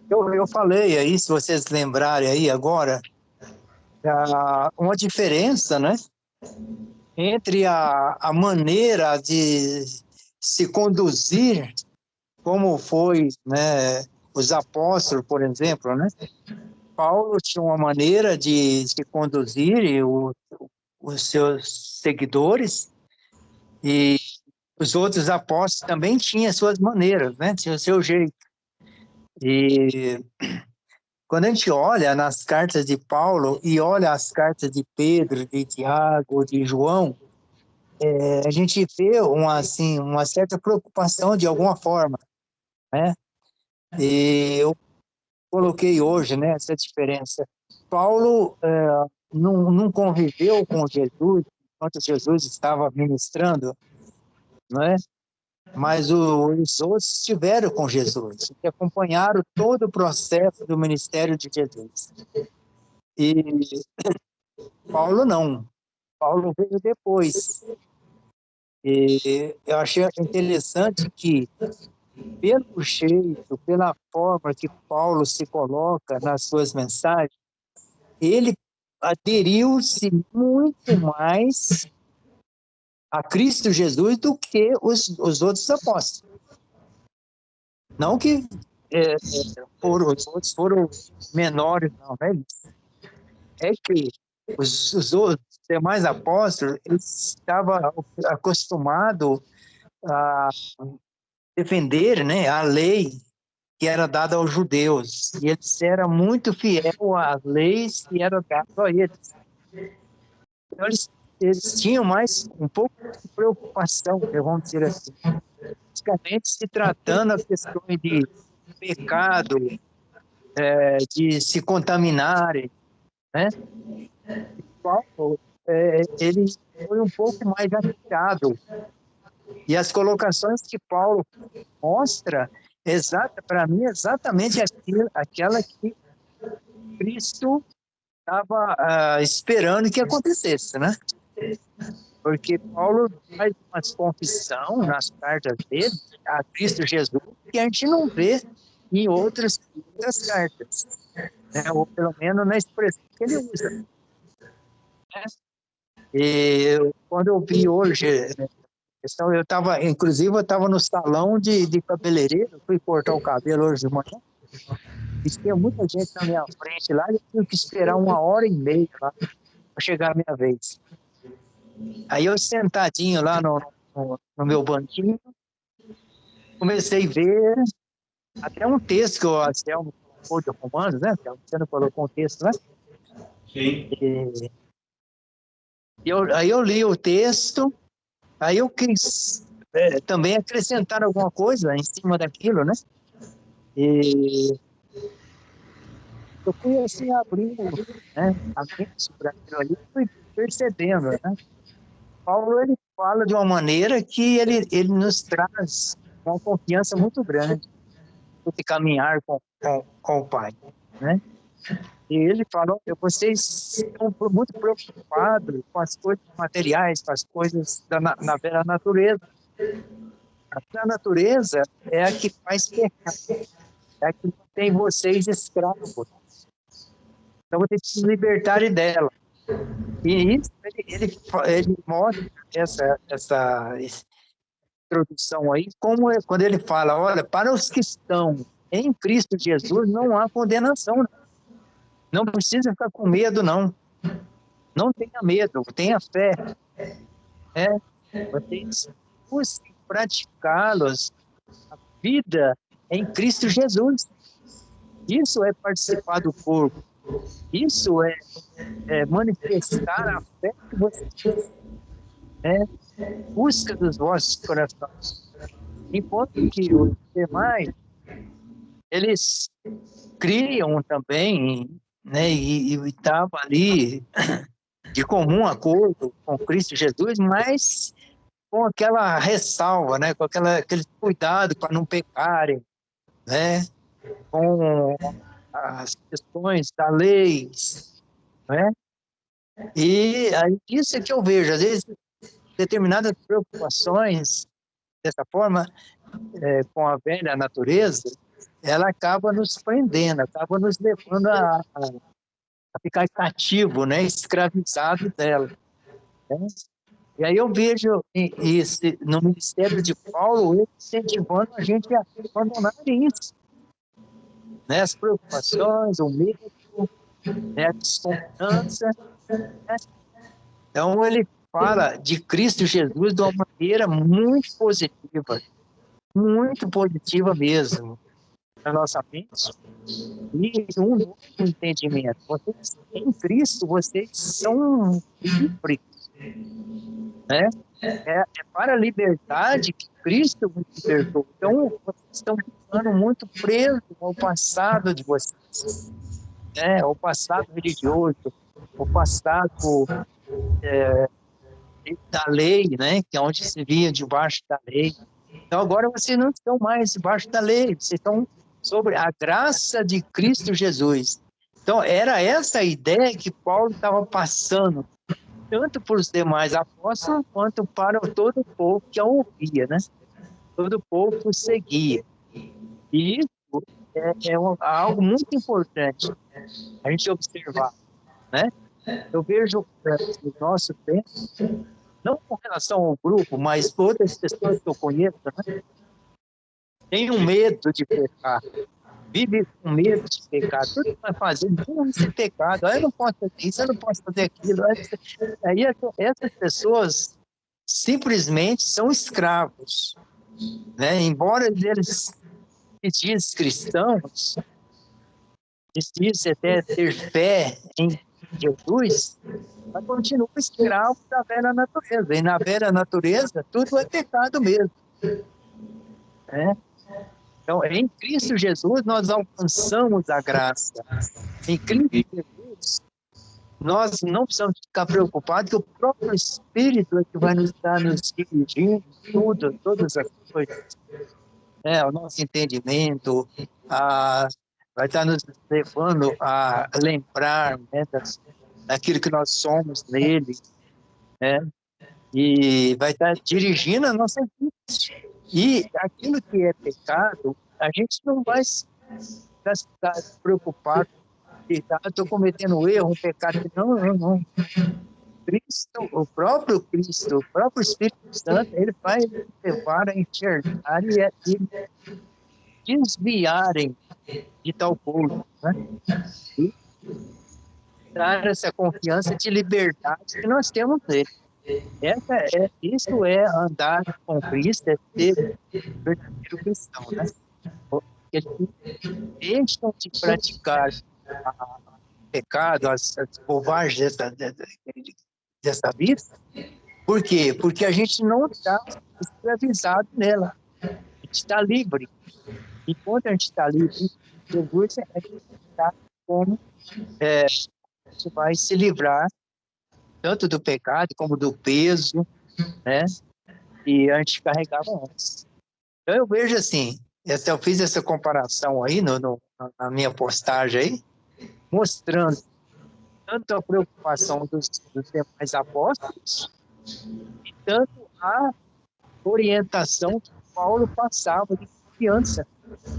Eu falei aí, se vocês lembrarem aí agora, uma diferença, né, entre a maneira de se conduzir, como foi, né, os apóstolos, por exemplo, né? Paulo tinha uma maneira de se conduzir e os seus seguidores, e os outros apóstolos também tinham suas maneiras, né? Tinha o seu jeito. E quando a gente olha nas cartas de Paulo e olha as cartas de Pedro, de Tiago, de João, a gente vê assim, uma certa preocupação de alguma forma, né? E eu coloquei hoje, né, essa diferença. Paulo não conviveu com Jesus enquanto Jesus estava ministrando, não é? Mas os outros estiveram com Jesus, que acompanharam todo o processo do ministério de Jesus. E Paulo não. Paulo veio depois. E eu achei interessante que, pelo jeito, pela forma que Paulo se coloca nas suas mensagens, ele aderiu-se muito mais a Cristo Jesus do que os outros apóstolos. Não que os outros foram menores, não, né? É que os outros demais apóstolos, eles estavam acostumados a defender, né, a lei que era dada aos judeus. E eles eram muito fiéis às leis que eram dadas a eles. Então, eles tinham mais um pouco de preocupação, vamos dizer assim, principalmente se tratando a questão de pecado, de se contaminarem, né? Paulo, ele foi um pouco mais atirado. E as colocações que Paulo mostra, para mim, exatamente aquela que Cristo estava esperando que acontecesse, né? Porque Paulo faz uma confissão nas cartas dele a Cristo Jesus que a gente não vê em outras cartas, né? Ou pelo menos na expressão que ele usa, né? E quando eu vi hoje, então inclusive eu estava no salão de cabeleireiro, fui cortar o cabelo hoje de manhã, e tinha muita gente na minha frente lá, e eu tive que esperar 1h30 lá para chegar a minha vez. Aí eu sentadinho lá no meu banquinho, comecei a ver até um texto que o Anselmo colocou de Romanos, né? Você não colocou um texto, né? Sim. Aí eu li o texto, aí eu quis também acrescentar alguma coisa em cima daquilo, né? E eu fui assim abrindo, né, a mente para aquilo ali, fui percebendo, né? Paulo, ele fala de uma maneira que ele nos traz uma confiança muito grande de caminhar com o Pai, né? E ele falou que vocês estão muito preocupados com as coisas materiais, com as coisas da natureza. A natureza é a que faz pecar, é a que tem vocês escravos. Então vocês se libertarem dela. E isso ele mostra essa introdução aí, como quando ele fala, olha, para os que estão em Cristo Jesus não há condenação. Não precisa ficar com medo, não. Não tenha medo, tenha fé. Vocês busquem praticá-los, a vida em Cristo Jesus. Isso é participar do corpo. Isso é manifestar a fé que vocês têm, busca dos vossos corações. Enquanto que os demais, eles criam também, né, e estavam ali de comum acordo com Cristo Jesus, mas com aquela ressalva, né, com aquele cuidado para não pecarem, né, com as questões da lei, né? E aí, isso é que eu vejo, às vezes, determinadas preocupações, dessa forma, com a velha natureza, ela acaba nos prendendo, acaba nos levando a ficar cativo, né? Escravizado dela, né? E aí eu vejo no ministério de Paulo, ele incentivando a gente a abandonar isso, né? As preocupações, o medo, né? A desconfiança, né? Então ele fala de Cristo Jesus de uma maneira muito positiva mesmo, na nossa mente, e um novo entendimento. Vocês, em Cristo, vocês são livres, né? É para a liberdade que Cristo vos libertou. Então, vocês estão ficando muito presos ao passado de vocês, né? Ao passado religioso, ao passado da lei, né? Que é onde se via debaixo da lei. Então, agora vocês não estão mais debaixo da lei, vocês estão sobre a graça de Cristo Jesus. Então, era essa a ideia que Paulo estava passando, tanto para os demais apóstolos, quanto para todo o povo que a ouvia, né? Todo o povo que o seguia. E isso algo muito importante a gente observar, né? Eu vejo no nosso tempo, não com relação ao grupo, mas outras pessoas que eu conheço, né? Tem um medo de pecar, vive com medo de pecar, tudo que vai fazer, esse pecado, eu não posso fazer isso, eu não posso fazer aquilo. Aí essas pessoas simplesmente são escravos, né? Embora eles se dizem cristãos, eles dizem até ter fé em Jesus, mas continuam escravos da velha natureza. E na velha natureza, tudo é pecado mesmo, né? Então, em Cristo Jesus, nós alcançamos a graça. Em Cristo Jesus, nós não precisamos ficar preocupados, que o próprio Espírito é que vai nos estar nos dirigindo todas as coisas. O nosso entendimento, vai estar nos levando a lembrar, né, daquilo que nós somos nele, né? E vai estar dirigindo a nossa vida. E aquilo que é pecado, a gente não vai estar preocupado, estou cometendo um erro, um pecado. Não. Cristo, o próprio Cristo, o próprio Espírito Santo, ele vai levar a enxergar e desviarem de tal coisa, né? E dar essa confiança de liberdade que nós temos nele. Isso é andar com Cristo, é ser verdadeiro cristão, né? Eles deixam de praticar o pecado, as bobagens dessa vida. Por quê? Porque a gente não está escravizado nela. A gente está livre. Enquanto a gente está livre, Jesus está como a gente vai se livrar tanto do pecado como do peso, né? E a gente carregava antes. Então eu vejo assim, eu fiz essa comparação aí na minha postagem aí, mostrando tanto a preocupação dos demais apóstolos, e tanto a orientação que Paulo passava de confiança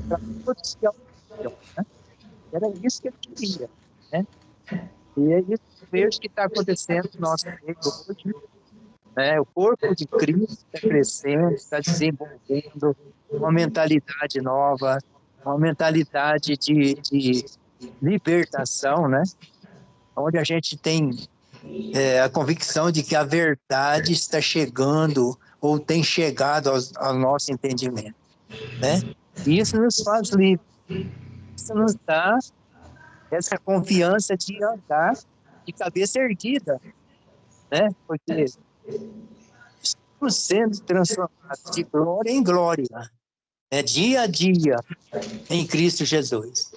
para todos que ouviam, né? Era isso que ele queria, né? E é isso que eu vejo que está acontecendo no nosso meio hoje, né? O corpo de Cristo está crescendo, está desenvolvendo uma mentalidade nova, uma mentalidade de libertação, né? Onde a gente tem a convicção de que a verdade está chegando ou tem chegado ao nosso entendimento, né? E isso nos faz livres, isso nos dá essa confiança de andar de cabeça erguida, né? Porque estamos sendo transformados de glória em glória, né? Dia a dia, em Cristo Jesus.